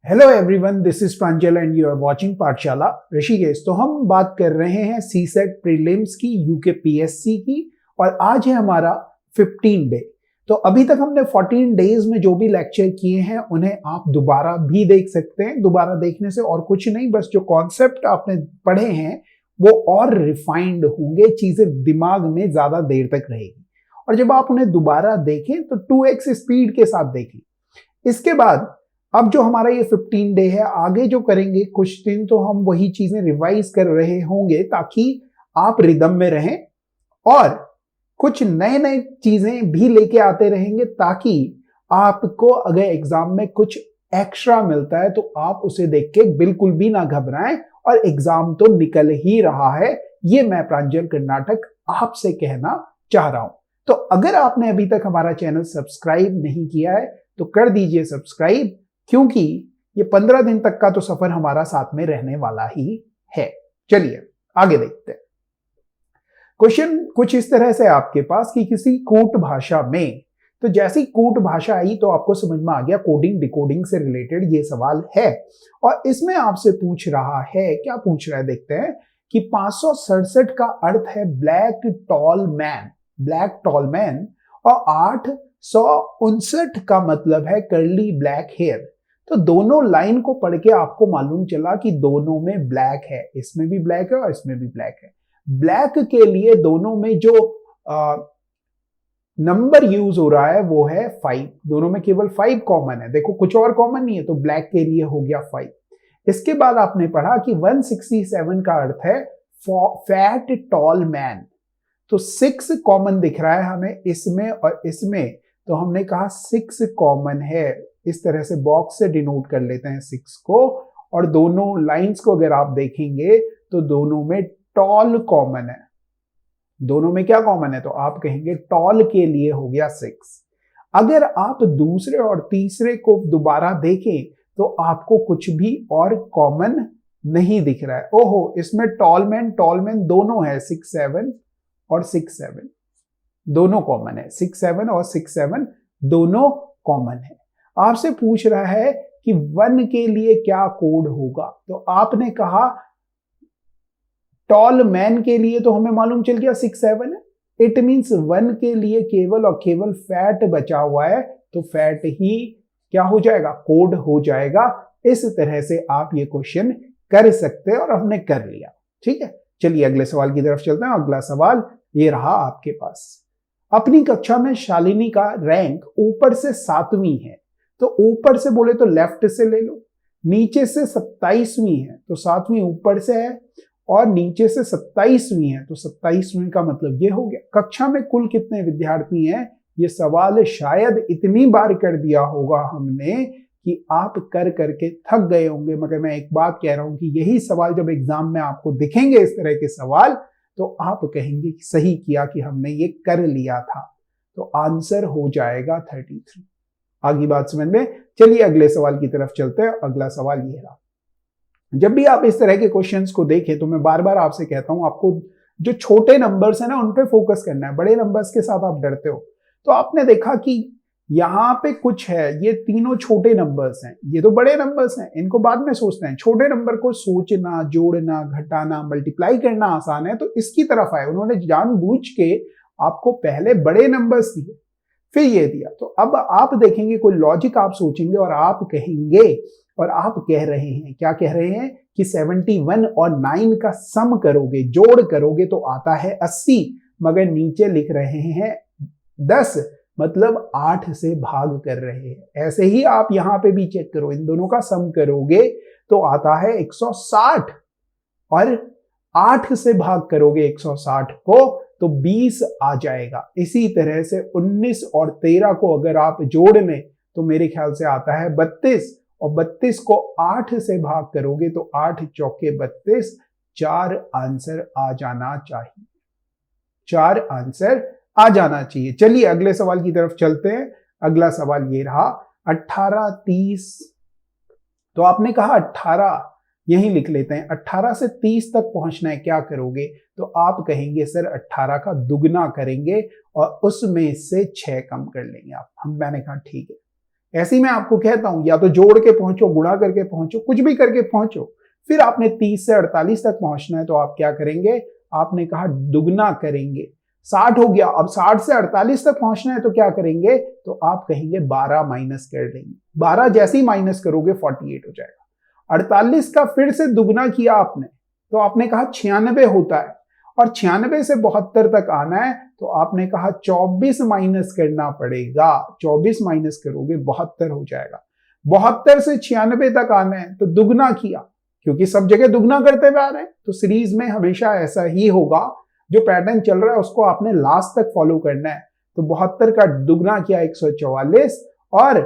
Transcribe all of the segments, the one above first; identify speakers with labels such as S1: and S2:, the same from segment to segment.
S1: Hello everyone, this is Pranjal and you are watching Pathshala Rishikesh. तो हम बात कर रहे हैं सीसेट प्रीलिम्स की, यूके पीएससी की, और आज है हमारा 15 डे। तो अभी तक हमने 14 डेज में जो भी लेक्चर किए हैं उन्हें आप दोबारा भी देख सकते हैं। दोबारा देखने से और कुछ नहीं, बस जो कॉन्सेप्ट आपने पढ़े हैं वो और रिफाइंड होंगे, चीजें दिमाग में ज्यादा देर तक रहेगी। और जब आप उन्हें दोबारा देखें तो 2x स्पीड के साथ देखें। इसके बाद अब जो हमारा ये 15 डे है, आगे जो करेंगे कुछ दिन तो हम वही चीजें रिवाइज कर रहे होंगे ताकि आप रिदम में रहें, और कुछ नए नए चीजें भी लेके आते रहेंगे ताकि आपको अगर एग्जाम में कुछ एक्स्ट्रा मिलता है तो आप उसे देख के बिल्कुल भी ना घबराएं, और एग्जाम तो निकल ही रहा है, ये मैं प्रांजल कर्नाटक आपसे कहना चाह रहा हूं। तो अगर आपने अभी तक हमारा चैनल सब्सक्राइब नहीं किया है तो कर दीजिए सब्सक्राइब, क्योंकि ये 15 दिन तक का तो सफर हमारा साथ में रहने वाला ही है। चलिए आगे देखते हैं। क्वेश्चन कुछ इस तरह से आपके पास कि किसी कूट भाषा में, तो जैसी कूट भाषा आई तो आपको समझ में आ गया कोडिंग डिकोडिंग से रिलेटेड ये सवाल है। और इसमें आपसे पूछ रहा है, क्या पूछ रहा है देखते हैं कि 567 का अर्थ है black tall man, black tall man, और 859 का मतलब है कर्ली ब्लैक हेयर। तो दोनों लाइन को पढ़ के आपको मालूम चला कि दोनों में ब्लैक है, इसमें भी ब्लैक है और इसमें भी ब्लैक है। ब्लैक के लिए दोनों में जो नंबर यूज हो रहा है वो है 5, दोनों में केवल 5 कॉमन है, देखो कुछ और कॉमन नहीं है, तो ब्लैक के लिए हो गया 5। इसके बाद आपने पढ़ा कि 167 का अर्थ है फैट टॉल मैन, तो 6 कॉमन दिख रहा है हमें इसमें और इसमें, तो हमने कहा 6 कॉमन है। इस तरह से बॉक्स से डिनोट कर लेते हैं 6 को, और दोनों लाइंस को अगर आप देखेंगे तो दोनों में टॉल कॉमन है। दोनों में क्या कॉमन है, तो आप कहेंगे टॉल के लिए हो गया 6। अगर आप दूसरे और तीसरे को दोबारा देखें तो आपको कुछ भी और कॉमन नहीं दिख रहा है। ओहो, इसमें टॉल मैन दोनों है, 6-7 और 6-7 दोनों कॉमन है, 6-7 और 6-7 दोनों कॉमन है। आपसे पूछ रहा है कि 1 के लिए क्या कोड होगा, तो आपने कहा टॉल मैन के लिए तो हमें मालूम चल गया 6-7 है, इट मींस 1 के लिए केवल और केवल फैट बचा हुआ है, तो फैट ही क्या हो जाएगा, कोड हो जाएगा। इस तरह से आप ये क्वेश्चन कर सकते हैं और हमने कर लिया। ठीक है, चलिए अगले सवाल की तरफ चलते हैं। अगला सवाल ये रहा आपके पास, अपनी कक्षा में शालिनी का रैंक ऊपर से 7वीं है, तो ऊपर से बोले तो लेफ्ट से ले लो, नीचे से 27वीं है तो 7वीं ऊपर से है, और नीचे से 27वीं है तो 27वीं का मतलब ये हो गया। कक्षा में कुल कितने विद्यार्थी हैं, ये सवाल शायद इतनी बार कर दिया होगा हमने कि आप कर करके थक गए होंगे, मगर मैं एक बात कह रहा हूं कि यही सवाल जब एग्जाम में आपको दिखेंगे इस तरह के सवाल, तो आप कहेंगे कि सही किया कि हमने ये कर लिया था। तो आंसर हो जाएगा 33। आगे बात समझ में। चलिए अगले सवाल की तरफ चलते हैं। अगला सवाल ये रहा। जब भी आप इस तरह के क्वेश्चंस को देखें तो मैं बार बार आपसे कहता हूं, आपको जो छोटे नंबर्स है ना उन पे फोकस करना है, बड़े नंबर्स के साथ आप डरते हो। तो आपने देखा कि यहां पे कुछ है, ये तीनों छोटे नंबर्स हैं, ये तो बड़े नंबर्स हैं, इनको बाद में सोचते हैं। छोटे नंबर को सोचना, जोड़ना, घटाना, मल्टीप्लाई करना आसान है, तो इसकी तरफ आए। उन्होंने जानबूझ के आपको पहले बड़े नंबर्स दिए फिर ये दिया। तो अब आप देखेंगे कोई लॉजिक आप सोचेंगे और आप कहेंगे, और आप कह रहे हैं, क्या कह रहे हैं कि 71 और 9 का सम करोगे, जोड़ करोगे तो आता है 80, मगर नीचे लिख रहे हैं 10, मतलब 8 से भाग कर रहे हैं। ऐसे ही आप यहां पे भी चेक करो, इन दोनों का सम करोगे तो आता है 160, और 8 से भाग करोगे 160 को तो 20 आ जाएगा। इसी तरह से 19 और 13 को अगर आप जोड़ लें तो मेरे ख्याल से आता है 32, और 32 को 8 से भाग करोगे तो 8 चौके 32, 4 आंसर आ जाना चाहिए, 4 आंसर आ जाना चाहिए। चलिए अगले सवाल की तरफ चलते हैं। अगला सवाल ये रहा, 18, 30, तो आपने कहा 18 यही लिख लेते हैं, 18 से 30 तक पहुंचना है, क्या करोगे, तो आप कहेंगे सर 18 का दुगना करेंगे और उसमें से 6 कम कर लेंगे आप। मैंने कहा ठीक है, ऐसे ही मैं आपको कहता हूं, या तो जोड़ के पहुंचो, गुणा करके पहुंचो, कुछ भी करके पहुंचो। फिर आपने 30 से 48 तक पहुंचना है, तो आप क्या करेंगे, आपने कहा दुगना करेंगे। 60 हो गया, अब 60 से 48 तक पहुंचना है तो क्या करेंगे, तो आप कहेंगे 12 माइनस कर देंगे। 12 जैसे ही माइनस करोगे 48 हो जाएगा। 48 का फिर से दुगना किया आपने, तो आपने कहा 96 होता है, और 96 से 72 तक आना है, तो आपने कहा 24 माइनस करना पड़ेगा। 24 माइनस करोगे 72 हो जाएगा। 72 से 96 तक आना है तो दुगना किया, क्योंकि सब जगह दुगना करते हुए आ रहे हैं, तो सीरीज में हमेशा ऐसा ही होगा। जो पैटर्न चल रहा है उसको आपने लास्ट तक फॉलो करना है। तो 72 का दुगना किया 144, और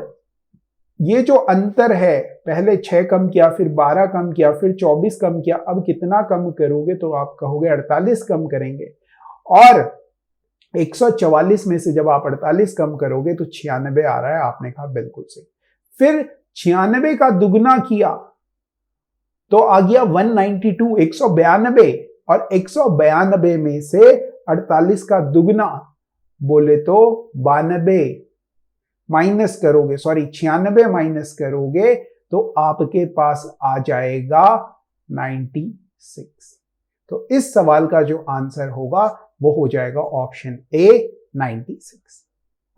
S1: ये जो अंतर है, पहले 6 कम किया, फिर 12 कम किया, फिर 24 कम किया, अब कितना कम करोगे, तो आप कहोगे 48 कम करेंगे। और 144 में से जब आप 48 कम करोगे तो 96 आ रहा है, आपने कहा बिल्कुल सही। फिर 96 का दुगना किया तो आ गया 192, 192, और 192 में से 48 का दुगना बोले तो 92 माइनस करोगे, सॉरी 96 माइनस करोगे तो आपके पास आ जाएगा 96। तो इस सवाल का जो आंसर होगा वो हो जाएगा ऑप्शन ए 96।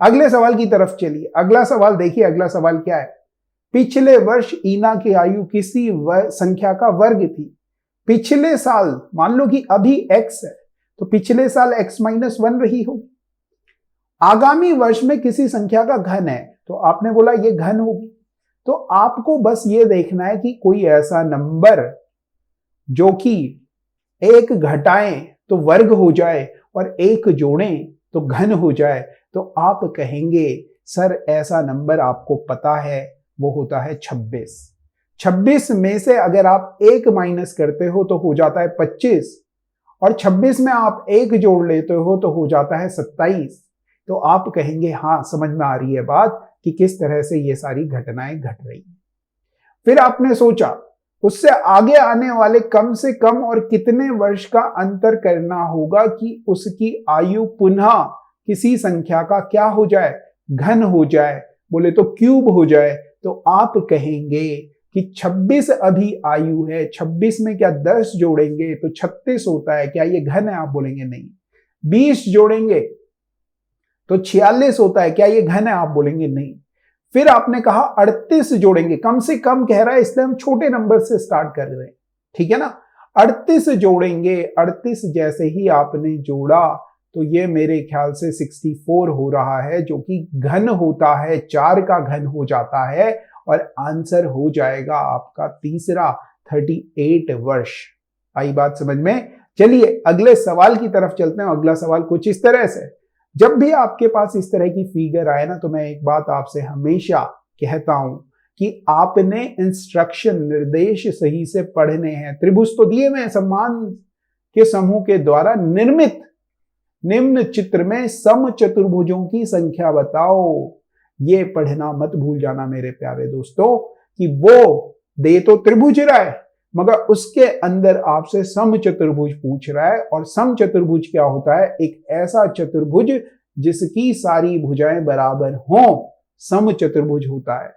S1: अगले सवाल की तरफ चलिए। अगला सवाल देखिए, अगला सवाल क्या है। पिछले वर्ष ईना की आयु किसी संख्या का वर्ग थी। पिछले साल मान लो कि अभी x है, तो पिछले साल x माइनस 1 रही होगी। आगामी वर्ष में किसी संख्या का घन है, तो आपने बोला ये घन होगी। तो आपको बस ये देखना है कि कोई ऐसा नंबर जो कि एक घटाएं तो वर्ग हो जाए और एक जोड़ें तो घन हो जाए। तो आप कहेंगे सर ऐसा नंबर आपको पता है, वो होता है 26। 26 में से अगर आप एक माइनस करते हो तो हो जाता है 25, और 26 में आप एक जोड़ लेते हो तो हो जाता है 27। तो आप कहेंगे हाँ समझ में आ रही है बात कि किस तरह से ये सारी घटनाएं घट रही हैं। फिर आपने सोचा उससे आगे आने वाले कम से कम और कितने वर्ष का अंतर करना होगा कि उसकी आयु पुनः किसी संख्या का क्या हो जाए, घन हो जाए, बोले तो क्यूब हो जाए। तो आप कहेंगे कि 26 अभी आयु है, 26 में क्या 10 जोड़ेंगे तो 36 होता है, क्या ये घन है, आप बोलेंगे नहीं। 20 जोड़ेंगे तो 46 होता है, क्या ये घन है, आप बोलेंगे नहीं। फिर आपने कहा 38 जोड़ेंगे, कम से कम कह रहा है इसलिए हम छोटे नंबर से स्टार्ट कर रहे हैं, ठीक है ना। 38 जोड़ेंगे, 38 जैसे ही आपने जोड़ा तो ये मेरे ख्याल से 64 हो रहा है, जो कि घन होता है, 4 का घन हो जाता है, और आंसर हो जाएगा आपका तीसरा 38 वर्ष। आई बात समझ में। चलिए अगले सवाल की तरफ चलते हैं। अगला सवाल कुछ इस तरह से, जब भी आपके पास इस तरह की फिगर आए ना, तो मैं एक बात आपसे हमेशा कहता हूं कि आपने इंस्ट्रक्शन, निर्देश सही से पढ़ने हैं। त्रिभुज तो दिए हुए हैं, समान के समूह के द्वारा निर्मित निम्न चित्र में सम चतुर्भुजों की संख्या बताओ। ये पढ़ना मत भूल जाना मेरे प्यारे दोस्तों कि वो दे तो त्रिभुज रहा है मगर उसके अंदर आपसे सम चतुर्भुज पूछ रहा है। और सम चतुर्भुज क्या होता है, एक ऐसा चतुर्भुज जिसकी सारी भुजाएं बराबर हों, सम चतुर्भुज होता है,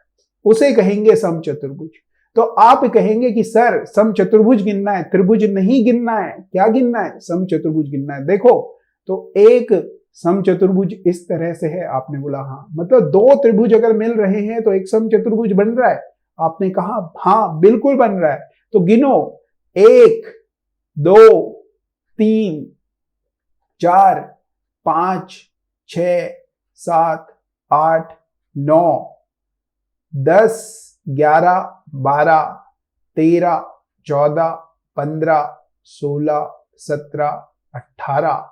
S1: उसे कहेंगे सम चतुर्भुज। तो आप कहेंगे कि सर सम चतुर्भुज गिनना है, त्रिभुज नहीं गिनना है, क्या गिनना है, सम चतुर्भुज गिनना है। देखो तो एक सम चतुर्भुज इस तरह से है, आपने बोला हाँ, मतलब दो त्रिभुज अगर मिल रहे हैं तो एक सम चतुर्भुज बन रहा है, आपने कहा हाँ बिल्कुल बन रहा है। तो गिनो 1 2 3 4 5 6 7 8 9 10 11 12 13 14 15 16 17 18।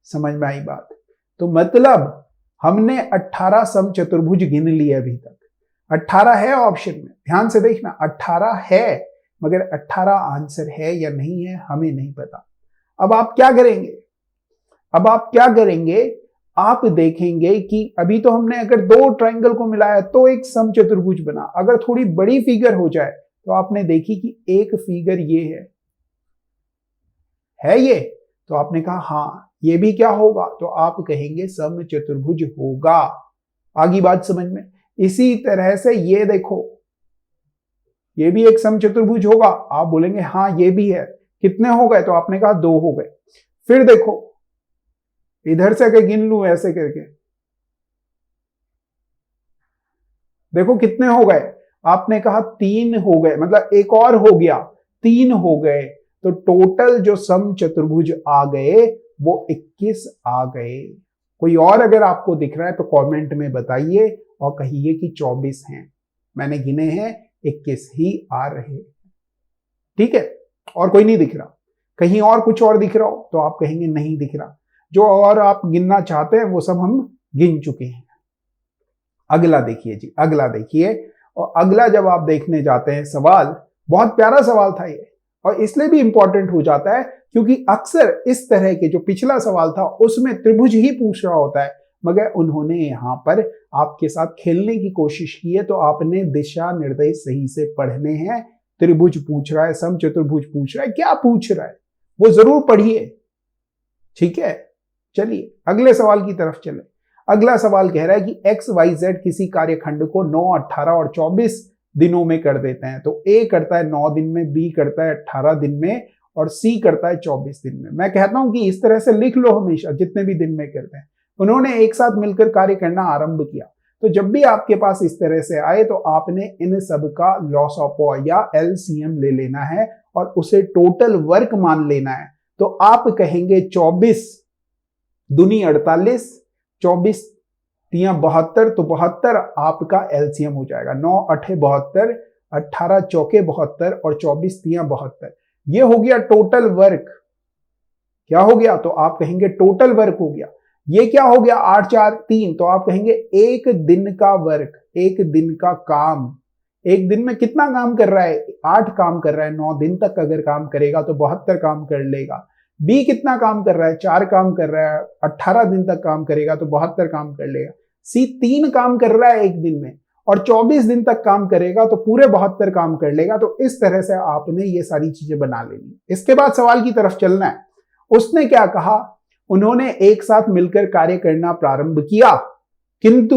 S1: समझ में आई बात। तो मतलब हमने 18 सम चतुर्भुज गिन लिए अभी तक। 18 है ऑप्शन में, ध्यान से देखना 18 है, मगर 18 आंसर है या नहीं है हमें नहीं पता। अब आप क्या करेंगे, अब आप क्या करेंगे, आप देखेंगे कि अभी तो हमने अगर दो ट्रायंगल को मिलाया तो एक सम चतुर्भुज बना। अगर थोड़ी बड़ी फिगर हो जाए तो आपने देखी कि एक फिगर ये है ये, तो आपने कहा हाँ ये भी क्या होगा, तो आप कहेंगे सम चतुर्भुज होगा। आगे बात समझ में। इसी तरह से ये देखो, ये भी एक समचतुर्भुज होगा। आप बोलेंगे हाँ ये भी है, कितने हो गए? तो आपने कहा 2 हो गए। फिर देखो इधर से अगर गिन लूं ऐसे करके, देखो कितने हो गए? आपने कहा 3 हो गए, मतलब एक और हो गया, 3 हो गए। तो टोटल जो समचतुर्भुज आ गए वो 21 आ गए। कोई और अगर आपको दिख रहा है तो कमेंट में बताइए और कहिए कि 24 हैं। मैंने गिने हैं 21 ही आ रहे। ठीक है, और कोई नहीं दिख रहा? कहीं और कुछ और दिख रहा हो तो आप कहेंगे नहीं दिख रहा। जो और आप गिनना चाहते हैं वो सब हम गिन चुके हैं। अगला देखिए जी, अगला देखिए। और अगला जब आप देखने जाते हैं सवाल, बहुत प्यारा सवाल था ये, और इसलिए भी इंपॉर्टेंट हो जाता है क्योंकि अक्सर इस तरह के, जो पिछला सवाल था उसमें त्रिभुज ही पूछ रहा होता है, मगर उन्होंने यहां पर आपके साथ खेलने की कोशिश की है। तो आपने दिशा निर्देश सही से पढ़ने हैं। त्रिभुज पूछ रहा है, समचतुर्भुज पूछ रहा है, क्या पूछ रहा है वो जरूर पढ़िए। ठीक है, चलिए अगले सवाल की तरफ चले। अगला सवाल कह रहा है कि एक्स वाई जेड किसी कार्यखंड को 9, 18 और 24 दिनों में कर देते हैं। तो ए करता है 9 दिन में, बी करता है 18 दिन में और सी करता है 24 दिन में। मैं कहता हूं कि इस तरह से लिख लो हमेशा, जितने भी दिन में करते हैं। उन्होंने एक साथ मिलकर कार्य करना आरंभ किया। तो जब भी आपके पास इस तरह से आए तो आपने इन सब का लॉस ऑफ या एलसीएम ले लेना है और उसे टोटल वर्क मान लेना है। तो आप कहेंगे 24 दूनी 48, 24 तियां 72, तो 72 आपका एलसीएम हो जाएगा। 9 8 72, 18 चौके 72 और 24 तियां 72। ये हो गया टोटल वर्क। क्या हो गया? तो आप कहेंगे टोटल वर्क हो गया। ये क्या हो गया? 8 4 3, तो आप कहेंगे एक दिन का वर्क, एक दिन का काम। एक दिन में कितना काम कर रहा है? 8 काम कर रहा है। 9 दिन तक अगर काम करेगा तो 72 काम कर लेगा। बी कितना काम कर रहा है? 4 काम कर रहा है। 18 दिन तक काम करेगा तो 72 काम कर लेगा। सी 3 काम कर रहा है एक दिन में और 24 दिन तक काम करेगा तो पूरे 72 काम कर लेगा। तो इस तरह से आपने ये सारी चीजें बना लेनी। इसके बाद सवाल की तरफ चलना है। उसने क्या कहा? उन्होंने एक साथ मिलकर कार्य करना प्रारंभ किया, किंतु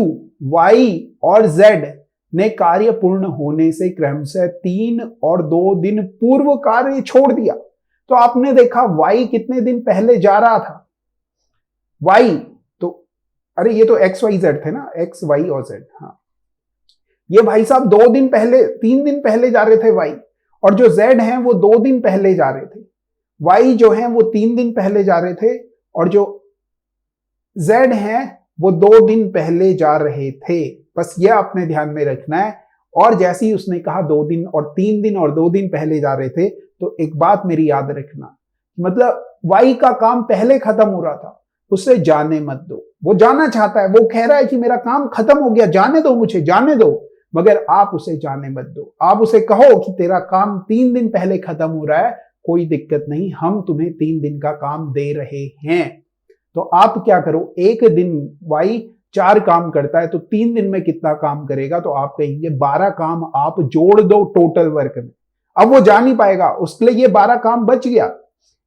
S1: y और z ने कार्य पूर्ण होने से क्रमशः 3 और 2 दिन पूर्व कार्य छोड़ दिया। तो आपने देखा y कितने दिन पहले जा रहा था? y तो अरे ये तो x y z थे ना, x y और z। हाँ, ये भाई साहब 2 दिन पहले, 3 दिन पहले जा रहे थे y, और जो z हैं वो 2 दिन पहले जा रहे थे। y जो हैं वो 3 दिन पहले जा रहे थे और जो z हैं वो 2 दिन पहले जा रहे थे। बस ये आपने ध्यान में रखना है। और जैसे ही उसने कहा 2 दिन और 3 दिन और 2 दिन पहले जा रहे थे, तो एक बात मेरी याद रखना, मतलब y का काम पहले खत्म हो रहा था, उसे जाने मत दो। वो जाना चाहता है, वो कह रहा है कि मेरा काम खत्म हो गया, जाने दो मुझे, जाने दो, मगर आप उसे जाने मत दो। आप उसे कहो कि तेरा काम 3 दिन पहले खत्म हो रहा है, कोई दिक्कत नहीं, हम तुम्हें 3 दिन का काम दे रहे हैं। तो आप क्या करो, एक दिन y 4 काम करता है तो 3 दिन में कितना काम करेगा? तो आप कहेंगे 12 काम आप जोड़ दो टोटल वर्क में। अब वो जा नहीं पाएगा, उसके लिए ये 12 काम बच गया।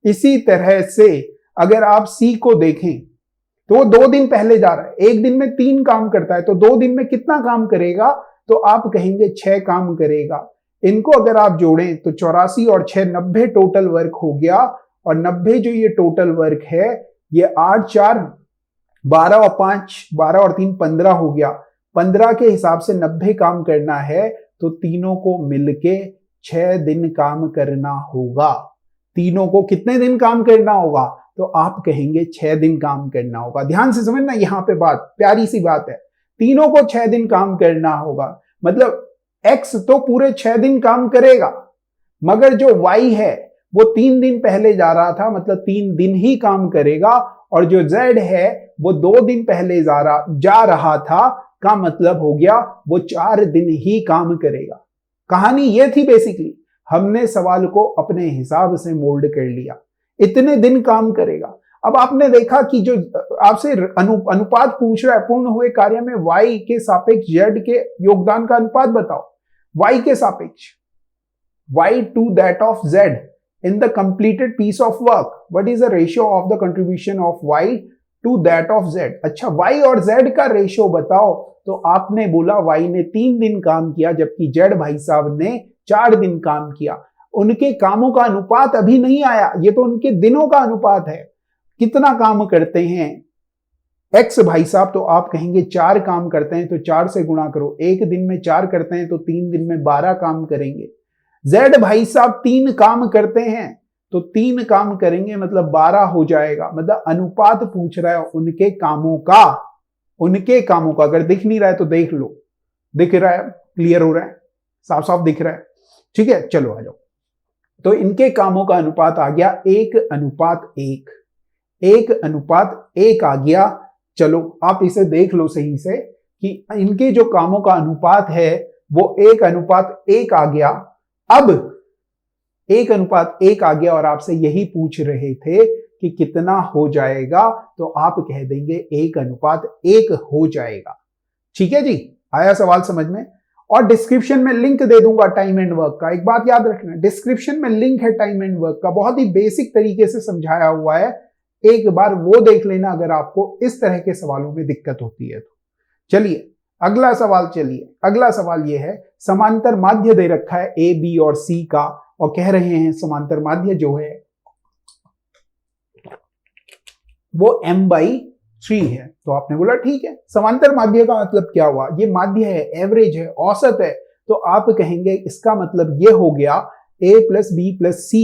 S1: इसी तरह से अगर आप सी को देखें तो वो 2 दिन पहले जा रहा है, एक दिन में 3 काम करता है तो 2 दिन में कितना काम करेगा? तो आप कहेंगे 6 काम करेगा। इनको अगर आप जोड़ें तो 84 और 6 90 टोटल वर्क हो गया। और 90 जो ये टोटल वर्क है, ये 8 4 12 और 5 12 और 3 15 हो गया। 15 के हिसाब से 90 काम करना है तो तीनों को मिलके 6 दिन काम करना होगा। तीनों को कितने दिन काम करना होगा? तो आप कहेंगे 6 दिन काम करना होगा। ध्यान से समझना, यहां पे बात प्यारी सी बात है, तीनों को 6 दिन काम करना होगा। मतलब x तो पूरे 6 दिन काम करेगा, मगर जो y है वो 3 दिन पहले जा रहा था, मतलब 3 दिन ही काम करेगा। और जो z है वो 2 दिन पहले जा रहा था, का मतलब हो गया वो 4 दिन ही काम करेगा। कहानी ये थी बेसिकली। हमने सवाल को अपने हिसाब से मोल्ड कर लिया, इतने दिन काम करेगा। अब आपने देखा कि जो आपसे अनुपात पूछ रहा है, पूर्ण हुए कार्य में y के सापेक्ष z के योगदान का अनुपात बताओ। y के सापेक्ष, y to that of z in the completed piece of work, what is the ratio of the contribution of y to that of z? अच्छा, y और z का रेशियो बताओ। तो आपने बोला वाई ने 3 दिन काम किया जबकि जेड भाई साहब ने 4 दिन काम किया। उनके कामों का अनुपात अभी नहीं आया, ये तो उनके दिनों का अनुपात है, कितना काम करते हैं। एक्स भाई साहब तो आप कहेंगे 4 काम करते हैं तो 4 से गुणा करो, एक दिन में 4 करते हैं तो 3 दिन में 12 काम करेंगे। जेड भाई साहब 3 काम करते हैं तो 3 काम करेंगे मतलब 12 हो जाएगा। मतलब अनुपात पूछ रहा है उनके कामों का, उनके कामों का। अगर दिख नहीं रहा है तो देख लो, दिख रहा है, क्लियर हो रहा है, साफ साफ दिख रहा है, ठीक है। चलो आ जाओ, तो इनके कामों का अनुपात आ गया 1:1, 1:1 आ गया। चलो आप इसे देख लो सही से कि इनके जो कामों का अनुपात है वो 1:1 आ गया। अब 1:1 आ गया और आपसे यही पूछ रहे थे कि कितना हो जाएगा, तो आप कह देंगे 1:1 हो जाएगा। ठीक है जी, आया सवाल समझ में। और डिस्क्रिप्शन में लिंक दे दूंगा टाइम एंड वर्क का। एक बात याद रखना, डिस्क्रिप्शन में लिंक है टाइम एंड वर्क का, बहुत ही बेसिक तरीके से समझाया हुआ है, एक बार वो देख लेना अगर आपको इस तरह के सवालों में दिक्कत होती है तो। चलिए अगला सवाल, चलिए अगला सवाल ये है, समांतर माध्य दे रखा है ए बी और सी का, और कह रहे हैं समांतर माध्य जो है वो m/3 है। तो आपने बोला ठीक है, समांतर माध्य का मतलब क्या हुआ, ये माध्य है, एवरेज है, औसत है, तो आप कहेंगे इसका मतलब ये हो गया a + b + c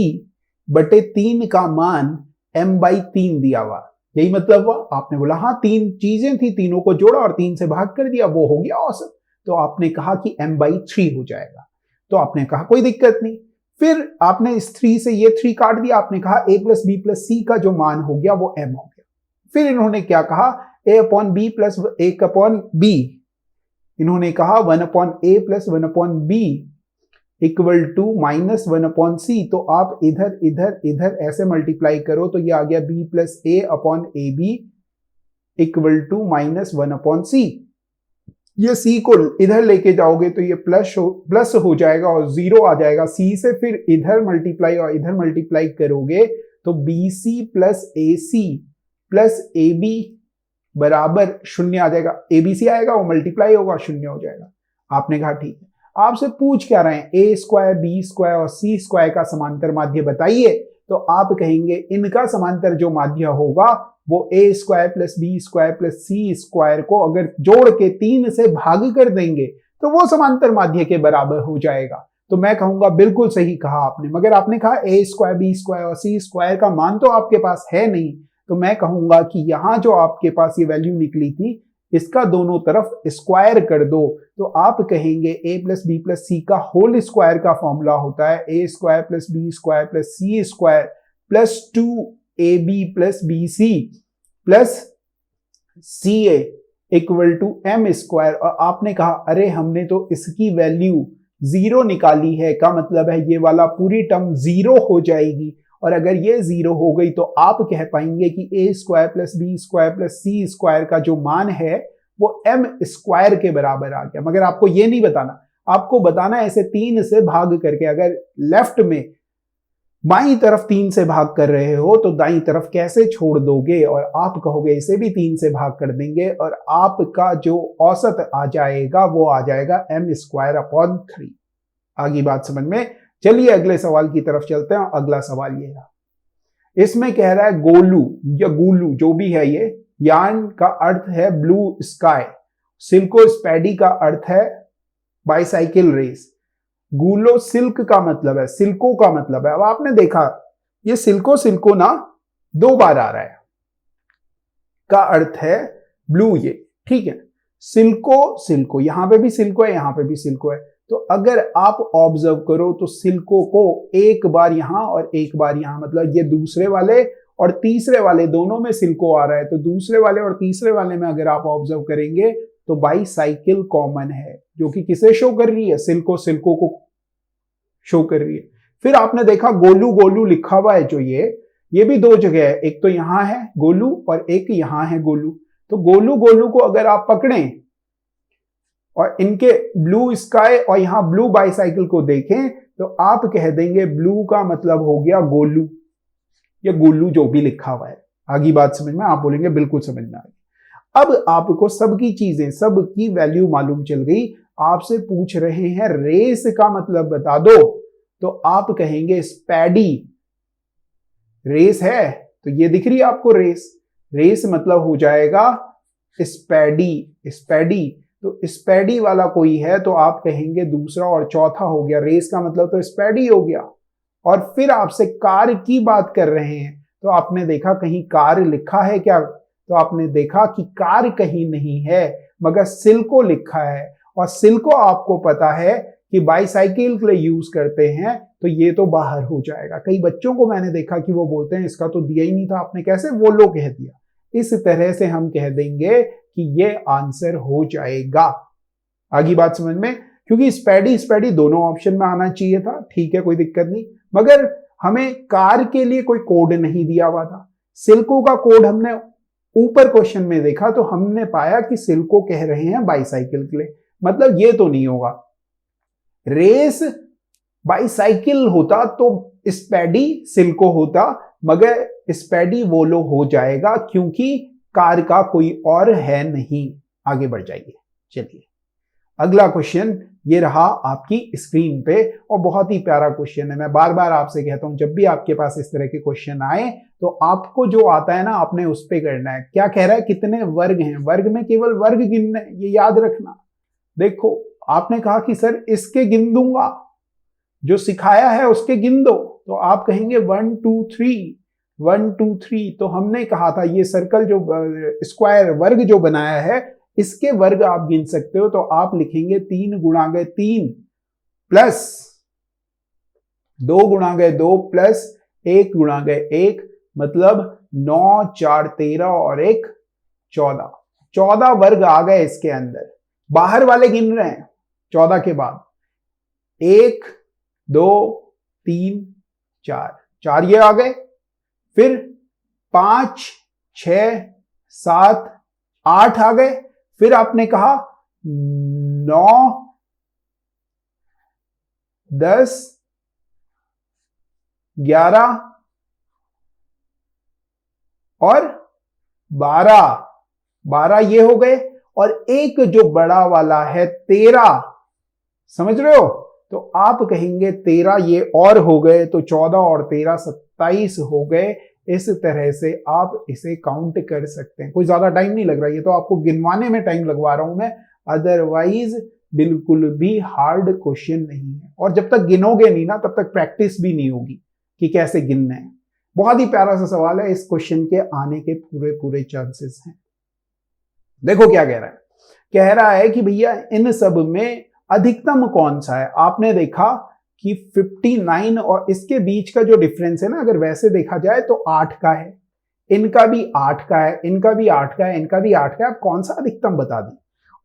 S1: बटे 3 का मान m/3 दिया हुआ, यही मतलब हुआ। आपने बोला हाँ 3 चीजें थी, तीनों को जोड़ा और 3 से भाग कर दिया, वो हो गया औसत। तो आपने कहा कि m/3 हो जाएगा, तो आपने कहा कोई दिक्कत नहीं। फिर आपने इस 3 से ये 3 काट दिया, आपने कहा a + b + c का जो मान हो गया वो m हो गया। फिर इन्होंने क्या कहा, a/b + 1/b, इन्होंने कहा 1/a + 1/b = -1/c। तो आप इधर इधर इधर ऐसे मल्टीप्लाई करो तो ये आ गया b + a/ab = -1/c। ये c को इधर लेके जाओगे तो ये प्लस हो जाएगा और 0 आ जाएगा। c से फिर इधर मल्टीप्लाई और इधर मल्टीप्लाई करोगे तो bc + ac + ab बराबर 0 आ जाएगा। abc आएगा, वो मल्टीप्लाई होगा, 0 हो जाएगा। आपने कहा ठीक है। आपसे पूछ क्या रहे हैं, a² b² और c² का समांतर माध्य बताइए। तो आप कहेंगे इनका समांतर जो माध्य होगा वो a² + b² + c² को अगर जोड़ के 3 से भाग कर देंगे तो वो समांतर माध्य के बराबर हो जाएगा। तो मैं कहूंगा बिल्कुल सही कहा आपने, मगर आपने कहा a², b² और c² का मान तो आपके पास है नहीं, तो मैं कहूंगा कि यहां जो आपके पास ये वैल्यू निकली थी इसका दोनों तरफ स्क्वायर कर दो। तो आप कहेंगे a + b + c का होल स्क्वायर का फॉर्मूला होता है a² + b² + c² + 2ab + bc + ca = m²। और आपने कहा अरे हमने तो इसकी वैल्यू 0 निकाली है, का मतलब है ये वाला पूरी टर्म 0 हो जाएगी, और अगर ये 0 हो गई तो आप कह पाएंगे कि a² + b² + c² का जो मान है वो m² के बराबर आ गया। मगर आपको ये नहीं बताना, आपको बताना ऐसे 3 से भाग करके, अगर लेफ्ट में बाईं तरफ 3 से भाग कर रहे हो तो दाईं तरफ कैसे छोड़ दोगे, और आप कहोगे इसे भी 3 से भाग कर देंगे, और आपका जो औसत आ जाएगा वो आ जाएगा m²/3। आगे बात समझ में। चलिए अगले सवाल की तरफ चलते हैं। अगला सवाल ये है, इसमें कह रहा है गोलू या गुलू जो भी है, ये यार्न का अर्थ है ब्लू स्काई, सिल्को स्पैडी का अर्थ है बाइसाइकिल रेस, गुलो सिल्क का मतलब है, सिल्को का मतलब है। अब आपने देखा ये सिल्को ना 2 बार आ रहा है, का अर्थ है ब्लू, ये ठीक है। सिल्को यहां पे भी सिल्को है, यहां पे भी सिल्को है। तो अगर आप ऑब्जर्व करो तो सिल्को को एक बार यहां और एक बार यहां, मतलब ये दूसरे वाले और तीसरे वाले दोनों में सिल्को आ रहा है। तो दूसरे वाले और तीसरे वाले में अगर आप ऑब्जर्व करेंगे तो बाईसाइकिल कॉमन है, जो कि किसे शो कर रही है, सिल्को को शो कर रही है। फिर आपने देखा गोलू लिखा हुआ है, जो ये भी 2 जगह है, एक तो यहां है गोलू और एक यहां है गोलू। तो गोलू को अगर आप पकड़ें और इनके ब्लू स्काई और यहां ब्लू बाईसाइकिल को देखें तो आप कह देंगे ब्लू का मतलब हो गया गोलू या गोलू, जो भी लिखा हुआ है। आगे बात समझ में, आप बोलेंगे बिल्कुल समझ में आ गई। अब आपको सबकी चीजें, सबकी वैल्यू मालूम चल गई। आपसे पूछ रहे हैं रेस का मतलब बता दो, तो आप कहेंगे स्पैडी। रेस है तो ये दिख रही है आपको रेस, रेस मतलब हो जाएगा स्पैडी। स्पैडी तो स्पैडी वाला कोई है तो आप कहेंगे दूसरा, और चौथा हो गया रेस का मतलब तो स्पैडी हो गया। और फिर आपसे कार की बात कर रहे हैं तो आपने देखा कहीं कार लिखा है क्या, तो आपने देखा कि कार कहीं नहीं है मगर सिल्को लिखा है, और सिल्को आपको पता है कि बाईसाइकिल के लिए यूज करते हैं, तो ये तो बाहर हो जाएगा। कई बच्चों को मैंने देखा कि वो बोलते हैं इसका तो दिया ही नहीं था आपने, कैसे वो लोग कह दिया। इस तरह से हम कह देंगे कि ये आंसर हो जाएगा। आगे बात समझ में, क्योंकि स्पैडी स्पैडी दोनों ऑप्शन में आना चाहिए था, ठीक है कोई दिक्कत नहीं, मगर हमें कार के लिए कोई कोड नहीं दिया हुआ था। सिल्को का कोड हमने ऊपर क्वेश्चन में देखा तो हमने पाया कि सिल्को कह रहे हैं बाईसाइकिल के लिए, मतलब ये तो नहीं होगा। रेस बाईसाइकिल होता तो स्पैडी सिल्को होता, मगर स्पैडी वोलो हो जाएगा क्योंकि कार का कोई और है नहीं। आगे बढ़ जाइए। चलिए अगला क्वेश्चन ये रहा आपकी स्क्रीन पे, और बहुत ही प्यारा क्वेश्चन है। मैं बार बार आपसे कहता हूं जब भी आपके पास इस तरह के क्वेश्चन आए तो आपको जो आता है ना आपने उस पे करना है। क्या कह रहा है, कितने वर्ग हैं, वर्ग में केवल वर्ग गिनने, ये याद रखना। देखो आपने कहा कि सर इसके गिन दूंगा, जो सिखाया है उसके गिन दो, तो आप कहेंगे 1 2 3 1 2 3। तो हमने कहा था ये सर्कल जो स्क्वायर वर्ग जो बनाया है इसके वर्ग आप गिन सकते हो, तो आप लिखेंगे 3 गुणा गए 3 प्लस 2 गुणा गए 2 प्लस 1 गुणा गए 1, मतलब 9 4 13 और 1 14। 14 वर्ग आ गए इसके अंदर, बाहर वाले गिन रहे हैं 14 के बाद 1 2 3 4 4 ये आ गए, फिर 5 6 7 8 आ गए, फिर आपने कहा 9 10 11 और 12 12 ये हो गए, और एक जो बड़ा वाला है 13, समझ रहे हो, तो आप कहेंगे 13 ये और हो गए, तो 14 और 13 27 हो गए। इस तरह से आप इसे काउंट कर सकते हैं। कोई ज्यादा टाइम नहीं लग रहा, ये तो आपको गिनवाने में टाइम लगवा रहा हूं मैं, अदरवाइज बिल्कुल भी हार्ड क्वेश्चन नहीं है। और जब तक गिनोगे नहीं ना तब तक प्रैक्टिस भी नहीं होगी कि कैसे गिनना है। बहुत ही प्यारा सा सवाल है, इस क्वेश्चन के आने के पूरे पूरे चांसेस हैं। देखो क्या कह रहा है, कह रहा है कि भैया इन सब में अधिकतम कौन सा है। आपने देखा कि 59 और इसके बीच का जो डिफरेंस है ना, अगर वैसे देखा जाए तो 8 का है, इनका भी 8 का है, इनका भी 8 का है, इनका भी 8 का है। आप कौन सा अधिकतम बता दें,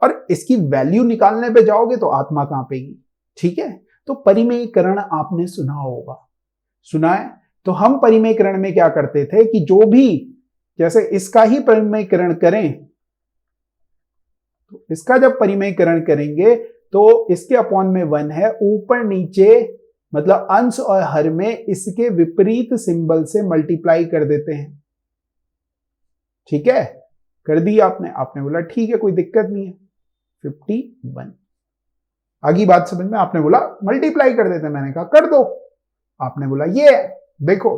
S1: और इसकी वैल्यू निकालने पे जाओगे तो आत्मा कांपेगी। ठीक है, तो परिमेयकरण आपने सुना होगा, सुना है। तो हम परिमेयकरण में क्या करते थे कि जो भी, जैसे इसका ही परिमेयकरण करें, तो इसका जब परिमेयकरण करेंगे तो इसके अपॉन में 1 है, ऊपर नीचे मतलब अंश और हर में इसके विपरीत सिंबल से मल्टीप्लाई कर देते हैं। ठीक है, कर दिया आपने, आपने बोला ठीक है कोई दिक्कत नहीं है, 51। आगे बात समझ में, आपने बोला मल्टीप्लाई कर देते हैं, मैंने कहा कर दो, आपने बोला ये देखो,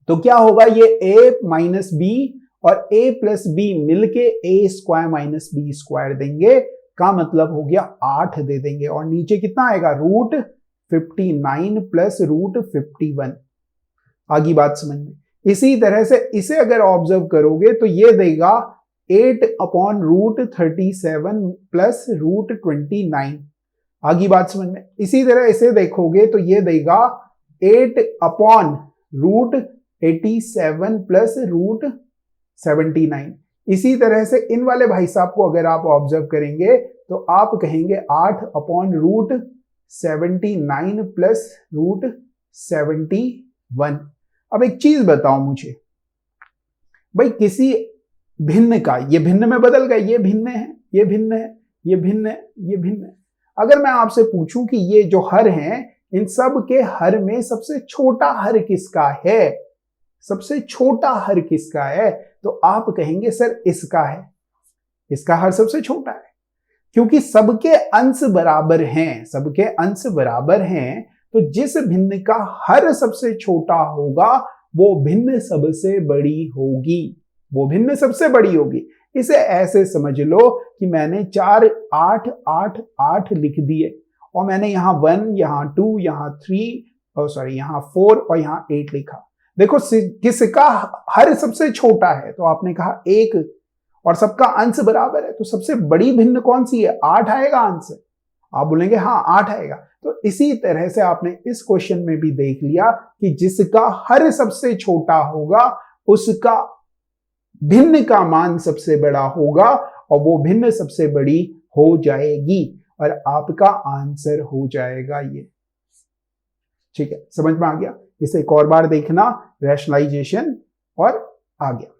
S1: तो क्या होगा, ये a माइनस बी और a प्लस बी मिलके a square minus B square देंगे, का मतलब हो गया 8 दे देंगे, और नीचे कितना आएगा, रूट 59 प्लस रूट 51। आगे बात समझ में। इसी तरह से इसे अगर ऑब्जर्व करोगे तो ये देगा 8 अपॉन रूट 37 प्लस रूट 29। आगे बात समझ में। इसी तरह इसे देखोगे तो ये देगा 8 अपॉन रूट 87 प्लस रूट 79। इसी तरह से इन वाले भाई साहब को अगर आप ऑब्जर्व करेंगे तो आप कहेंगे 8 अपॉन रूट 79 प्लस रूट 71। अब एक चीज बताओ मुझे भाई, किसी भिन्न का, ये भिन्न में बदल गए, ये भिन्न है, ये भिन्न है, ये भिन्न है, ये भिन्न है। अगर मैं आपसे पूछूं कि ये जो हर हैं, इन सब के हर में सबसे छोटा हर किसका है, सबसे छोटा हर किसका है, तो आप कहेंगे सर इसका है। इसका हर सबसे छोटा है, क्योंकि सबके अंश बराबर हैं, सबके अंश बराबर हैं, तो जिस भिन्न का हर सबसे छोटा होगा वो भिन्न सबसे बड़ी होगी, वो भिन्न सबसे बड़ी होगी। इसे ऐसे समझ लो कि मैंने 4 8 8 8 लिख दिए और मैंने यहां 1, यहां 2, यहां 3, यहां 4 और यहां 8 लिखा। देखो किसका हर सबसे छोटा है, तो आपने कहा 1, और सबका अंश बराबर है, तो सबसे बड़ी भिन्न कौन सी है? 8 आएगा अंश। आप बोलेंगे हाँ 8 आएगा। तो इसी तरह से आपने इस क्वेश्चन में भी देख लिया कि जिसका हर सबसे छोटा होगा उसका भिन्न का मान सबसे बड़ा होगा और वो भिन्न सबसे बड़ी हो जाएगी और आपका आंसर हो जाएगा ये। ठीक है, समझ में आ गया? इसे एक और बार देखना, रैशनलाइजेशन, और आ गया।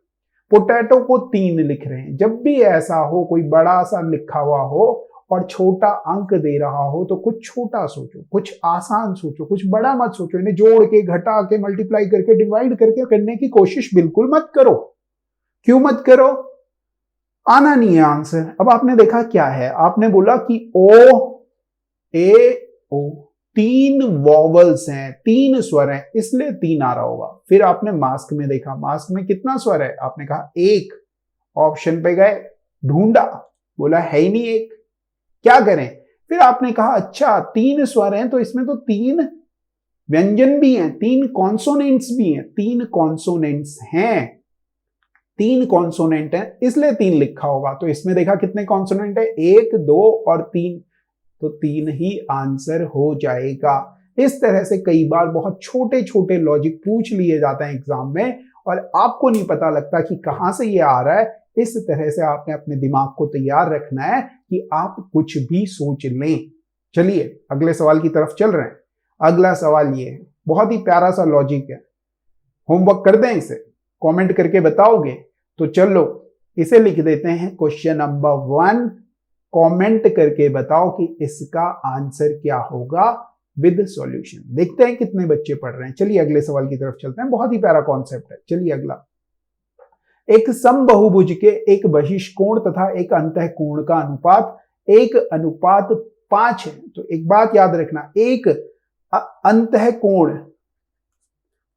S1: पोटैटो को 3 लिख रहे हैं। जब भी ऐसा हो, कोई बड़ा सा लिखा हुआ हो और छोटा अंक दे रहा हो, तो कुछ छोटा सोचो, कुछ आसान सोचो, कुछ बड़ा मत सोचो। इन्हें जोड़ के, घटा के, मल्टीप्लाई करके, डिवाइड करके करने की कोशिश बिल्कुल मत करो। क्यों मत करो? आना नहीं है आंसर। अब आपने देखा क्या है, आपने बोला कि ओ ए ओ 3 वॉवल्स हैं, 3 स्वर हैं, इसलिए 3 आ रहा होगा। फिर आपने मास्क में देखा, मास्क में कितना स्वर है? आपने कहा 1। ऑप्शन पे गए, ढूंढा, बोला है ही नहीं 1, क्या करें? फिर आपने कहा अच्छा 3 स्वर हैं तो इसमें तो 3 व्यंजन भी हैं, 3 कॉन्सोनेंट्स भी हैं, 3 कॉन्सोनेंट्स हैं, 3 कॉन्सोनेंट हैं, इसलिए 3 लिखा होगा। तो इसमें देखा कितने कॉन्सोनेंट है? 1 2 और 3, तो 3 ही आंसर हो जाएगा। इस तरह से कई बार बहुत छोटे छोटे लॉजिक पूछ लिए जाते हैं एग्जाम में और आपको नहीं पता लगता कि कहां से ये आ रहा है। इस तरह से आपने अपने दिमाग को तैयार रखना है कि आप कुछ भी सोच लें। चलिए अगले सवाल की तरफ चल रहे हैं। अगला सवाल ये है, बहुत ही प्यारा सा लॉजिक है। होमवर्क कर दें इसे, कमेंट करके बताओगे? तो चलो इसे लिख देते हैं क्वेश्चन नंबर 1। कमेंट करके बताओ कि इसका आंसर क्या होगा विद सॉल्यूशन। देखते हैं कितने बच्चे पढ़ रहे हैं। चलिए अगले सवाल की तरफ चलते हैं, बहुत ही प्यारा कॉन्सेप्ट है। चलिए अगला, एक समबाहुभुज के एक बहिष्कोण तथा एक अंतःकोण का अनुपात 1:5 है। तो एक बात याद रखना, एक अंतःकोण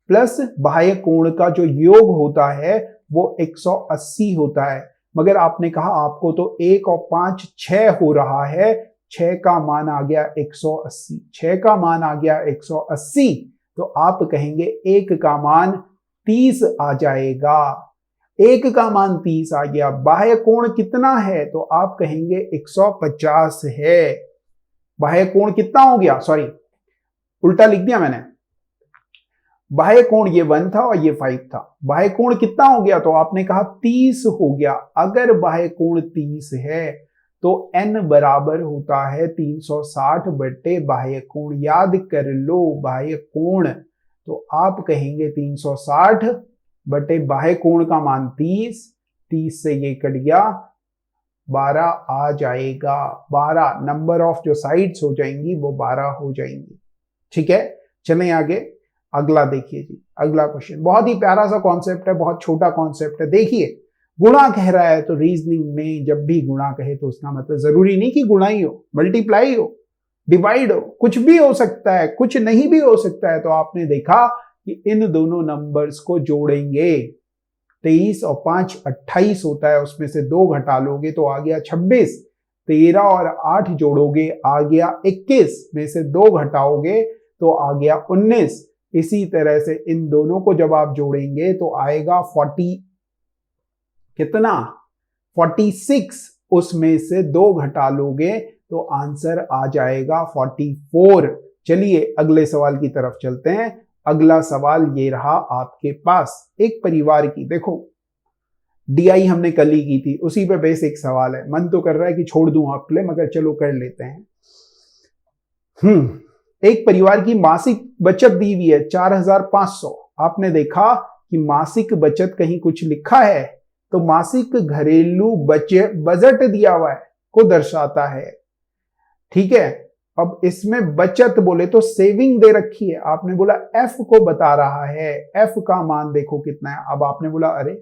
S1: प्लस बाह्य कोण का जो योग होता है वो 180 होता है, मगर आपने कहा आपको तो 1 और 5 6 हो रहा है, 6 का मान आ गया 180, 6 का मान आ गया 180, तो आप कहेंगे 1 का मान 30 आ जाएगा। 1 का मान 30 आ गया। बाह्य कोण कितना है? तो आप कहेंगे 150 है। बाह्य कोण कितना हो गया? सॉरी, उल्टा लिख दिया मैंने। बाह्य कोण ये 1 था और ये 5 था। बाह्य कोण कितना हो गया? तो आपने कहा 30 हो गया। अगर बाह्य कोण 30 है तो n बराबर होता है 360 बटे बाह्य कोण। याद कर लो बाह्य कोण, तो आप कहेंगे 360 बटे बाह्य कोण का मान 30, 30 से ये कट गया, 12 आ जाएगा। 12 नंबर ऑफ जो साइड्स हो जाएंगी वो 12 हो जाएंगी। ठीक है, चलें आगे। अगला देखिए जी, अगला क्वेश्चन बहुत ही प्यारा सा कॉन्सेप्ट है, बहुत छोटा कॉन्सेप्ट है। देखिए, गुणा कह रहा है तो रीजनिंग में जब भी गुणा कहे तो उसका मतलब जरूरी नहीं कि गुणा ही हो, मल्टीप्लाई हो, डिवाइड हो, कुछ भी हो सकता है, कुछ नहीं भी हो सकता है। तो आपने देखा कि इन दोनों नंबर्स को जोड़ेंगे, 23 और 5 28 होता है, उसमें से 2 घटा लोगे तो आ गया 26, 13 और 8 जोड़ोगे आ गया 21, में से 2 घटाओगे तो आ गया 19। इसी तरह से इन दोनों को जब आप जोड़ेंगे तो आएगा 40 कितना 46, उसमें से 2 घटा लोगे तो आंसर आ जाएगा 44। चलिए अगले सवाल की तरफ चलते हैं। अगला सवाल ये रहा आपके पास, एक परिवार की, देखो डीआई हमने कल ही की थी, उसी पे बेसिक सवाल है। मन तो कर रहा है कि छोड़ दूं आपके लिए, मगर चलो कर लेते हैं। एक परिवार की मासिक बचत दी हुई है 4500। आपने देखा कि मासिक बचत कहीं कुछ लिखा है तो मासिक घरेलू बजट दिया हुआ है को दर्शाता है। ठीक है, अब इसमें बचत बोले तो सेविंग दे रखी है। आपने बोला एफ को बता रहा है, एफ का मान देखो कितना है। अब आपने बोला अरे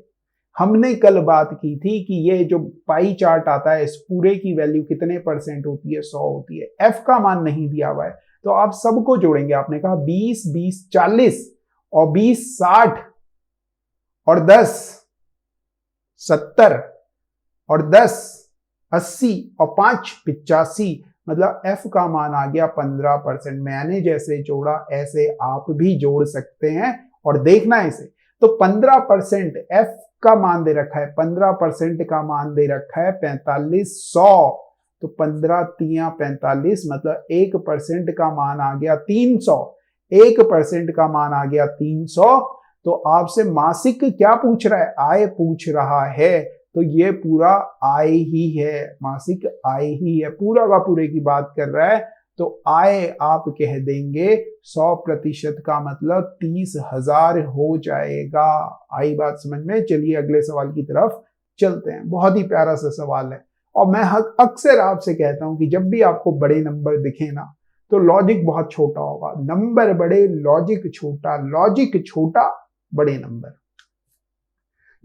S1: हमने कल बात की थी कि ये जो पाई चार्ट आता है इस पूरे की वैल्यू कितने परसेंट होती है, 100 होती है। एफ का मान नहीं दिया हुआ है तो आप सबको जोड़ेंगे। आपने कहा 20 20 40 और 20 60 और 10 70 और 10 80 और 5 85, मतलब एफ का मान आ गया 15%। मैंने जैसे जोड़ा ऐसे आप भी जोड़ सकते हैं और देखना है इसे। तो 15% एफ का मान दे रखा है, 15% का मान दे रखा है 4500। तो 15 तिया 45, मतलब 1% का मान आ गया 300। 1% का मान आ गया 300। तो आपसे मासिक क्या पूछ रहा है, आय पूछ रहा है। तो ये पूरा आय ही है, मासिक आय ही है, पूरा का पूरे की बात कर रहा है। तो आय आप कह देंगे 100% का मतलब 30,000 हो जाएगा। आई बात समझ में? चलिए अगले सवाल की तरफ चलते हैं। बहुत ही प्यारा सा सवाल है और मैं अक्सर आपसे कहता हूं कि जब भी आपको बड़े नंबर दिखे ना तो लॉजिक बहुत छोटा होगा। नंबर बड़े, लॉजिक छोटा, लॉजिक छोटा, बड़े नंबर,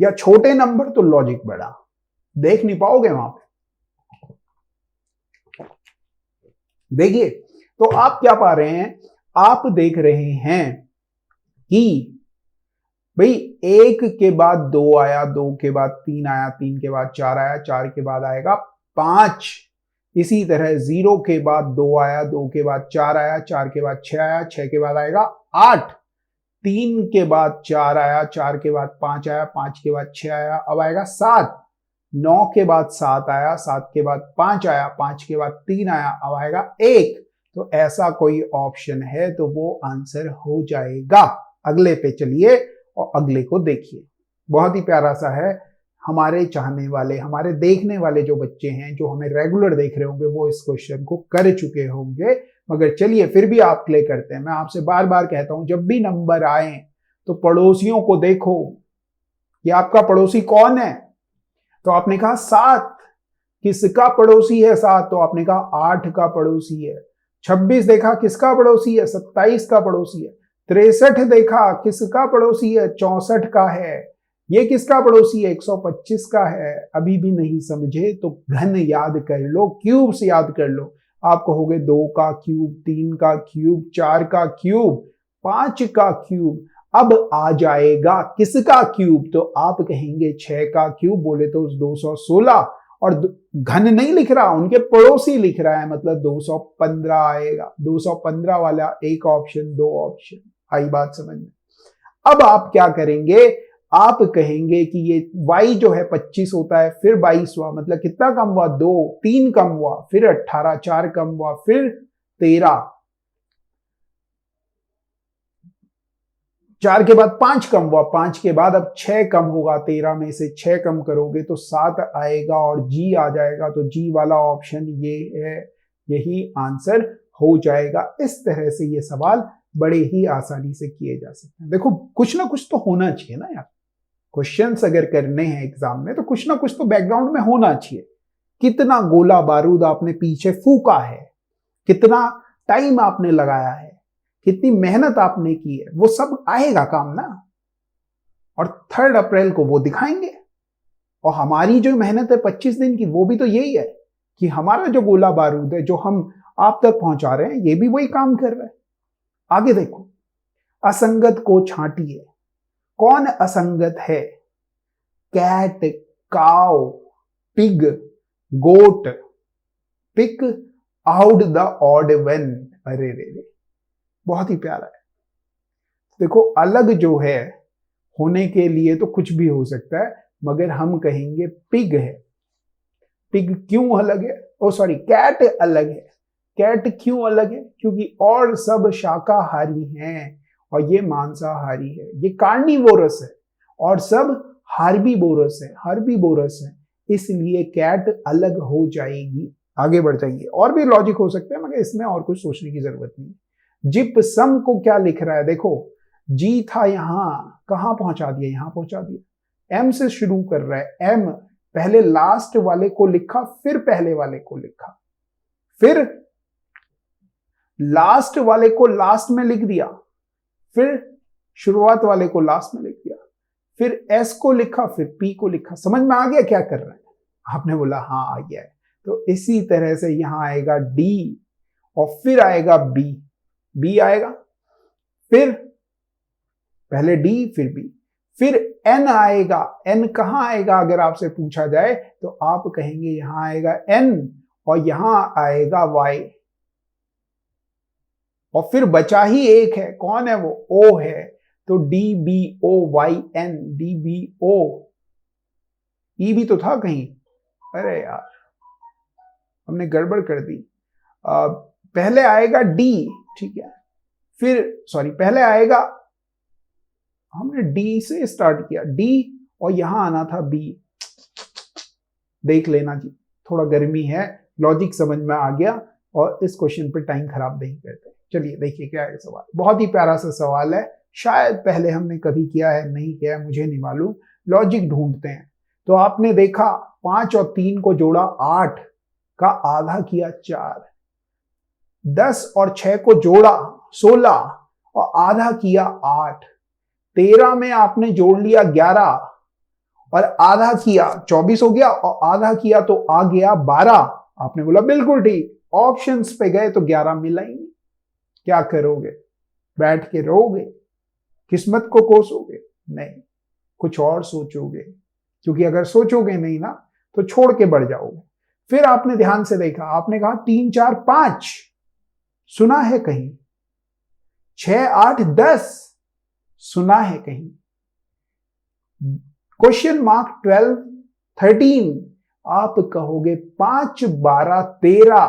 S1: या छोटे नंबर तो लॉजिक बड़ा। देख नहीं पाओगे वहां पे। देखिए तो आप क्या पा रहे हैं, आप देख रहे हैं कि भाई 1 के बाद 2 आया, 2 के बाद 3 आया, 3 के बाद 4 आया, 4 के बाद आएगा 5। इसी तरह 0 के बाद 2 आया, 2 के बाद 4 आया, 4 के बाद 6 आया, 6 के बाद आएगा 8। 3 के बाद 4 आया, 4 के बाद 5 आया, 5 के बाद 6 आया, अब आएगा 7। 9 के बाद 7 आया, 7 के बाद 5 आया, 5 के बाद 3 आया, अब आएगा 1। तो ऐसा कोई ऑप्शन है तो वो आंसर हो जाएगा। अगले पे चलिए और अगले को देखिए। बहुत ही प्यारा सा है। हमारे चाहने वाले, हमारे देखने वाले जो बच्चे हैं, जो हमें रेगुलर देख रहे होंगे, वो इस क्वेश्चन को कर चुके होंगे, मगर चलिए फिर भी आप प्ले करते हैं। मैं आपसे बार बार कहता हूं जब भी नंबर आए तो पड़ोसियों को देखो कि आपका पड़ोसी कौन है। तो आपने कहा 7, किसका पड़ोसी है 7? तो आपने कहा 8 का पड़ोसी है। 26 देखा, किसका पड़ोसी है? 27 का पड़ोसी है। 63 देखा, किसका पड़ोसी है? 64 का है। ये किसका पड़ोसी है? 125 का है। अभी भी नहीं समझे तो घन याद कर लो, क्यूब से याद कर लो। आप कहोगे 2 का क्यूब, 3 का क्यूब, 4 का क्यूब, 5 का क्यूब। अब आ जाएगा किसका क्यूब? तो आप कहेंगे 6 का क्यूब। बोले तो 216, और घन नहीं लिख रहा, उनके पड़ोसी लिख रहा है, मतलब 215 आएगा। 215 वाला एक ऑप्शन, 2 ऑप्शन। आई बात समझ में? अब आप क्या करेंगे, आप कहेंगे कि ये y जो है 25 होता है, फिर 22 हुआ, मतलब कितना कम हुआ? 2, 3 कम हुआ, फिर 18, 4 कम हुआ, फिर 13, 4 के बाद 5 कम हुआ, 5 के बाद अब 6 कम होगा। 13 में से 6 कम करोगे तो 7 आएगा और जी आ जाएगा। तो जी वाला ऑप्शन ये है, यही आंसर हो जाएगा। इस तरह से ये सवाल बड़े ही आसानी से किए जा सकते हैं। देखो कुछ ना कुछ तो होना चाहिए ना यार। क्वेश्चंस अगर करने हैं एग्जाम में तो कुछ ना कुछ तो बैकग्राउंड में होना चाहिए। कितना गोला बारूद आपने पीछे फूका है, कितना टाइम आपने लगाया है, कितनी मेहनत आपने की है, वो सब आएगा काम ना। और 3 अप्रैल को वो दिखाएंगे। और हमारी जो मेहनत है 25 दिन की, वो भी तो यही है कि हमारा जो गोला बारूद है जो हम आप तक पहुंचा रहे हैं, ये भी वही काम कर रहा है। आगे देखो, असंगत को छांटिए। कौन असंगत है? Cat, cow, pig, goat. Pick out the odd one. अरे रे रे, बहुत ही प्यारा है। देखो अलग जो है होने के लिए तो कुछ भी हो सकता है, मगर हम कहेंगे पिग है। पिग क्यों अलग है? ओ सॉरी, कैट अलग है। कैट क्यों अलग है? क्योंकि और सब शाकाहारी हैं और ये मांसाहारी है। ये कार्निवोरस है और सब हार्बीवोरस है, हार्बीवोरस है, इसलिए कैट अलग हो जाएगी। आगे बढ़ जाइए। और भी लॉजिक हो सकते हैं, मगर इसमें और कुछ सोचने की जरूरत नहीं। जिप्सम को क्या लिख रहा है? देखो जी था यहां, कहां पहुंचा दिया? यहां पहुंचा दिया। एम से शुरू कर रहा है। एम पहले लास्ट वाले को लिखा, फिर पहले वाले को लिखा, फिर लास्ट वाले को लास्ट में लिख दिया, फिर शुरुआत वाले को लास्ट में लिख दिया, फिर S को लिखा, फिर P को लिखा। समझ में आ गया क्या कर रहे हैं? आपने बोला हाँ आ गया है। तो इसी तरह से यहां आएगा D और फिर आएगा B आएगा, फिर पहले D फिर B, फिर N आएगा। N कहां आएगा अगर आपसे पूछा जाए तो आप कहेंगे यहां आएगा N और यहां आएगा Y, और फिर बचा ही एक है, कौन है वो? O है। तो DBOYN, DBO, E भी तो था कहीं, अरे यार हमने गड़बड़ कर दी। पहले आएगा D, ठीक है, फिर सॉरी पहले आएगा, हमने D से स्टार्ट किया, D और यहां आना था B। देख लेना जी, थोड़ा गर्मी है, लॉजिक समझ में आ गया और इस क्वेश्चन पे टाइम खराब नहीं करते। चलिए देखिए क्या है सवाल, बहुत ही प्यारा सा सवाल है, शायद पहले हमने कभी किया है, नहीं किया है, मुझे नहीं मालूम। लॉजिक ढूंढते हैं। तो आपने देखा 5 और 3 को जोड़ा 8 का आधा किया 4, 10 और 6 को जोड़ा 16 और आधा किया 8, 13 में आपने जोड़ लिया 11 और आधा किया 24 हो गया और आधा किया तो आ गया 12। आपने बोला बिल्कुल ठीक, ऑप्शंस पे गए तो 11 मिला ही नहीं। क्या करोगे? बैठ के रोगे? किस्मत को कोसोगे? नहीं, कुछ और सोचोगे, क्योंकि अगर सोचोगे नहीं ना तो छोड़ के बढ़ जाओगे। फिर आपने ध्यान से देखा, आपने कहा 3 4 5 सुना है कहीं, 6 8 10 सुना है कहीं, क्वेश्चन मार्क 12 13, आप कहोगे 5 12 13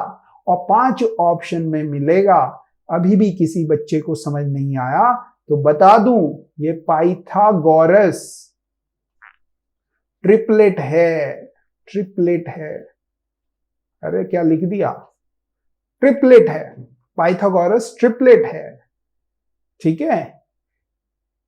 S1: और 5 ऑप्शन में मिलेगा। अभी भी किसी बच्चे को समझ नहीं आया तो बता दूं, ये पाइथागोरस ट्रिपलेट है, ट्रिपलेट है। अरे क्या लिख दिया? ट्रिपलेट है, पाइथागोरस ट्रिपलेट है, ठीक है।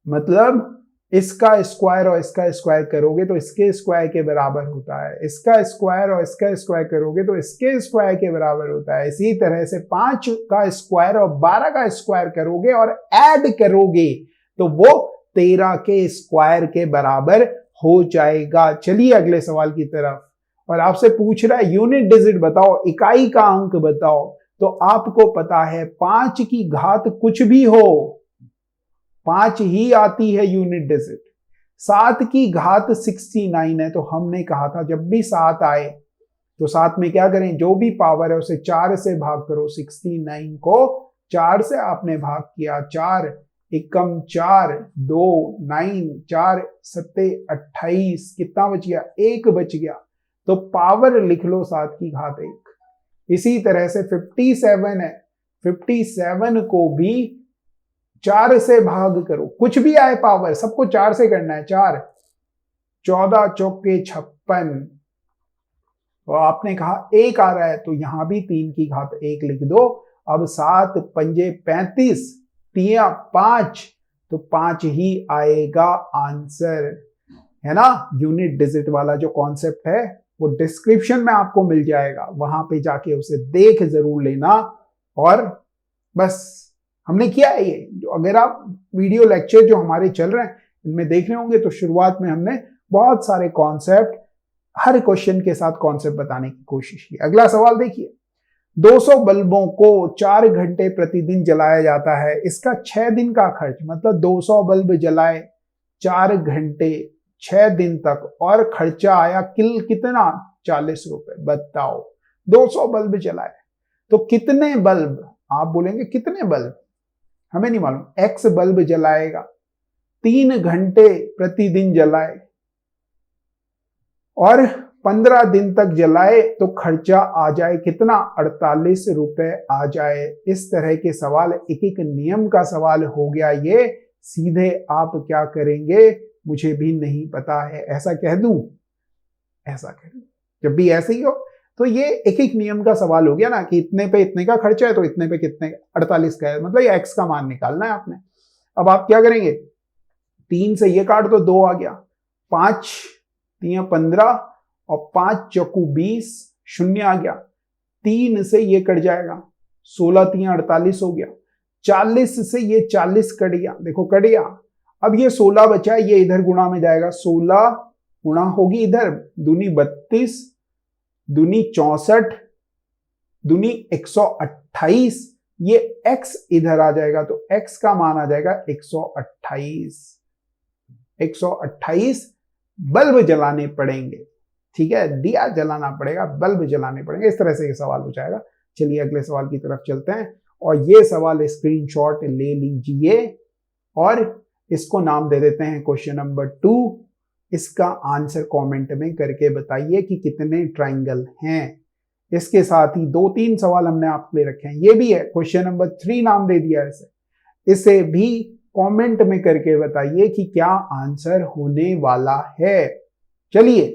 S1: मतलब इसका स्क्वायर और इसका स्क्वायर करोगे तो इसके स्क्वायर के बराबर होता है, इसका स्क्वायर और इसका स्क्वायर करोगे तो इसके स्क्वायर के बराबर होता है। इसी तरह से 5 का स्क्वायर और 12 का स्क्वायर करोगे और ऐड करोगे तो वो 13 के स्क्वायर के बराबर हो जाएगा। चलिए अगले सवाल की तरफ। और आपसे पूछ रहा है यूनिट डिजिट बताओ, इकाई का अंक बताओ। तो आपको पता है 5 की घात कुछ भी हो 5 ही आती है यूनिट डिजिट। 7 की घात 69 है, तो हमने कहा था जब भी 7 आए तो 7 में क्या करें, जो भी पावर है उसे 4 से भाग करो। 69 को 4 से आपने भाग किया, 4 एकम 4 2 9 4 7 28, कितना बच गया? 1 बच गया। तो पावर लिख लो 7 की घात 1। इसी तरह से 57 है, 57 को भी 4 से भाग करो, कुछ भी आए पावर सबको 4 से करना है। 4 14 चौके 56, और आपने कहा 1 आ रहा है तो यहां भी 3 की घात 1 लिख दो। अब 7 पंजे 35, 3 5, तो 5 ही आएगा आंसर, है ना। यूनिट डिजिट वाला जो कॉन्सेप्ट है वो डिस्क्रिप्शन में आपको मिल जाएगा, वहां पे जाके उसे देख जरूर लेना। और बस हमने किया है ये, जो अगर आप वीडियो लेक्चर जो हमारे चल रहे हैं इनमें देख रहे होंगे तो शुरुआत में हमने बहुत सारे कॉन्सेप्ट, हर क्वेश्चन के साथ कॉन्सेप्ट बताने की कोशिश की। अगला सवाल देखिए, 200 बल्बों को 4 घंटे प्रतिदिन जलाया जाता है, इसका 6 दिन का खर्च, मतलब 200 बल्ब जलाए 4 घंटे 6 दिन तक और खर्चा आया कितना? 40 रुपए। बताओ 200 बल्ब जलाए तो कितने बल्ब, आप बोलेंगे कितने बल्ब, हमें नहीं मालूम, X बल्ब जलाएगा, 3 घंटे प्रतिदिन जलाए और 15 दिन तक जलाए तो खर्चा आ जाए कितना? 48 रुपए आ जाए। इस तरह के सवाल, एक एक नियम का सवाल हो गया ये। सीधे आप क्या करेंगे मुझे भी नहीं पता है, ऐसा कह दूं, ऐसा कह दूं। जब भी ऐसे ही हो तो ये एक एक नियम का सवाल हो गया ना, कि इतने पे इतने का खर्चा है तो इतने पे कितने, 48 का है, मतलब ये X का मान निकालना है आपने। अब आप क्या करेंगे, 3 से ये काट दो, 2 आ गया, 5 3 15 और 5 चौकू 20, 0 आ गया, 3 से ये कट जाएगा, 16 3 48 हो गया, 40 से ये 40 कट गया, देखो कट गया। अब ये 16 बचा, ये इधर गुणा में जाएगा, 16 गुणा होगी इधर, दूनी 32, दूनी 64, दूनी 128, ये x इधर आ जाएगा तो x का मान आ जाएगा 128। 128 बल्ब जलाने पड़ेंगे, ठीक है, दिया जलाना पड़ेगा, बल्ब जलाने पड़ेंगे, इस तरह से ये सवाल हो जाएगा। चलिए अगले सवाल की तरफ चलते हैं, और ये सवाल स्क्रीनशॉट ले लीजिए और इसको नाम दे देते हैं क्वेश्चन नंबर 2। इसका आंसर कमेंट में करके बताइए कि कितने ट्राइंगल हैं। इसके साथ ही 2-3 सवाल हमने आपके लिए रखे हैं, ये भी है क्वेश्चन नंबर 3 नाम दे दिया है इसे भी कमेंट में करके बताइए कि क्या आंसर होने वाला है। चलिए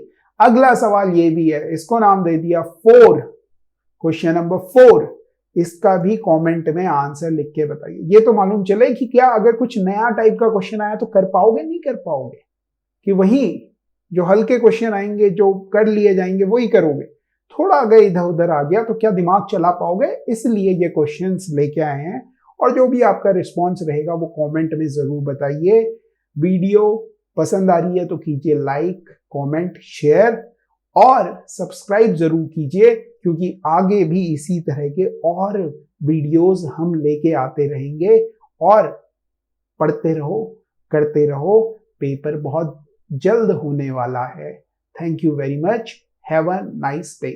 S1: अगला सवाल ये भी है, इसको नाम दे दिया 4, क्वेश्चन नंबर 4। इसका भी कमेंट में आंसर लिख के बताइए। ये तो मालूम चले कि क्या अगर कुछ नया टाइप का क्वेश्चन आया तो कर पाओगे, नहीं कर पाओगे, कि वही जो हल्के क्वेश्चन आएंगे जो कर लिए जाएंगे वही करोगे। थोड़ा अगर इधर उधर आ गया तो क्या दिमाग चला पाओगे, इसलिए ये क्वेश्चंस लेके आए हैं। और जो भी आपका रिस्पॉन्स रहेगा वो कमेंट में जरूर बताइए। वीडियो पसंद आ रही है तो कीजिए लाइक, कमेंट, शेयर और सब्सक्राइब जरूर कीजिए, क्योंकि आगे भी इसी तरह के और वीडियोस हम लेके आते रहेंगे। और पढ़ते रहो, करते रहो, पेपर बहुत जल्द होने वाला है। Thank you very much, have a nice day.